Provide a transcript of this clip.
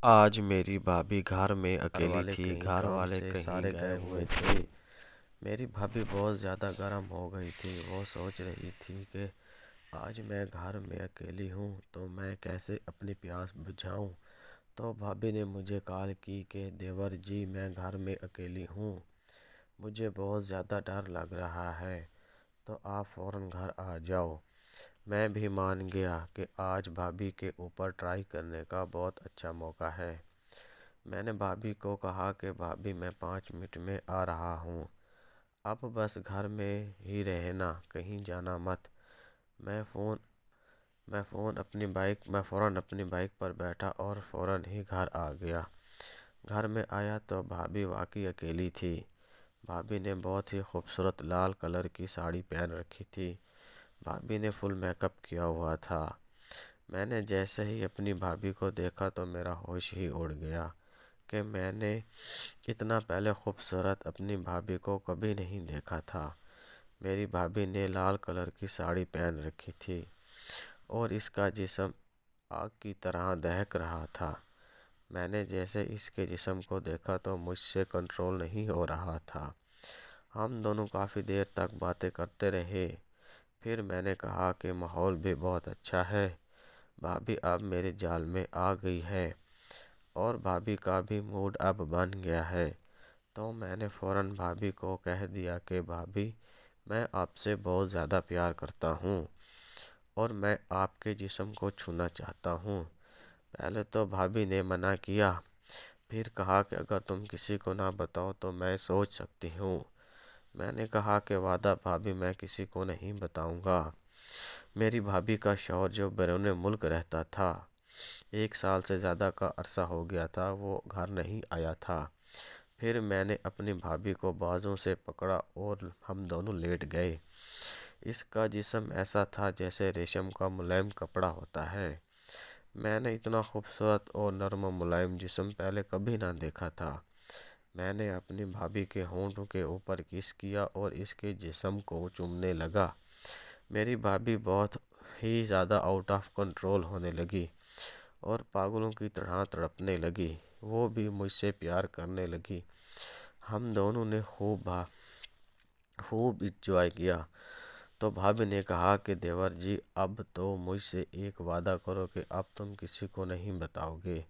آج میری بھابھی گھر میں اکیلی تھی۔ گھر کام والے سے کہیں سارے گئے ہوئے تھے۔ میری بھابھی بہت زیادہ گرم ہو گئی تھی۔ وہ سوچ رہی تھی کہ آج میں گھر میں اکیلی ہوں تو میں کیسے اپنی پیاس بجھاؤں۔ تو بھابھی نے مجھے کال کی کہ دیور جی میں گھر میں اکیلی ہوں، مجھے بہت زیادہ ڈر لگ رہا ہے، تو آپ فوراً گھر آ جاؤ۔ میں بھی مان گیا کہ آج بھابھی کے اوپر ٹرائی کرنے کا بہت اچھا موقع ہے۔ میں نے بھابھی کو کہا کہ بھابھی میں 5 منٹ میں آ رہا ہوں، اب بس گھر میں ہی رہنا، کہیں جانا مت۔ میں فوراً اپنی بائک پر بیٹھا اور فوراً ہی گھر آ گیا۔ گھر میں آیا تو بھابھی واقعی اکیلی تھی۔ بھابھی نے بہت ہی خوبصورت لال کلر کی ساڑی پہن رکھی تھی۔ بھابھی نے فل میک اپ کیا ہوا تھا۔ میں نے جیسے ہی اپنی بھابھی کو دیکھا تو میرا ہوش ہی اڑ گیا کہ میں نے اتنا پہلے خوبصورت اپنی بھابھی کو کبھی نہیں دیکھا تھا۔ میری بھابھی نے لال کلر کی ساڑی پہن رکھی تھی اور اس کا جسم آگ کی طرح دہک رہا تھا۔ میں نے جیسے اس کے جسم کو دیکھا تو مجھ سے کنٹرول نہیں ہو رہا تھا۔ ہم دونوں کافی دیر تک باتیں کرتے رہے۔ پھر میں نے کہا کہ ماحول بھی بہت اچھا ہے، بھابھی اب میرے جال میں آ گئی ہے اور بھابھی کا بھی موڈ اب بن گیا ہے۔ تو میں نے فوراً بھابھی کو کہہ دیا کہ بھابھی میں آپ سے بہت زیادہ پیار کرتا ہوں اور میں آپ کے جسم کو چھونا چاہتا ہوں۔ پہلے تو بھابھی نے منع کیا، پھر کہا کہ اگر تم کسی کو نہ بتاؤ تو میں سوچ سکتی ہوں۔ میں نے کہا کہ وعدہ بھابھی میں کسی کو نہیں بتاؤں گا۔ میری بھابھی کا شوہر جو بیرون ملک رہتا تھا، 1 سال سے زیادہ کا عرصہ ہو گیا تھا، وہ گھر نہیں آیا تھا۔ پھر میں نے اپنی بھابھی کو بازوں سے پکڑا اور ہم دونوں لیٹ گئے۔ اس کا جسم ایسا تھا جیسے ریشم کا ملائم کپڑا ہوتا ہے۔ میں نے اتنا خوبصورت اور نرم و ملائم جسم پہلے کبھی نہ دیکھا تھا۔ میں نے اپنی بھابھی کے ہونٹوں کے اوپر کس کیا اور اس کے جسم کو چومنے لگا۔ میری بھابھی بہت ہی زیادہ آؤٹ آف کنٹرول ہونے لگی اور پاگلوں کی طرح تڑپنے لگی۔ وہ بھی مجھ سے پیار کرنے لگی۔ ہم دونوں نے خوب انجوائے کیا۔ تو بھابھی نے کہا کہ دیور جی اب تو مجھ سے ایک وعدہ کرو کہ اب تم کسی کو نہیں بتاؤ گے۔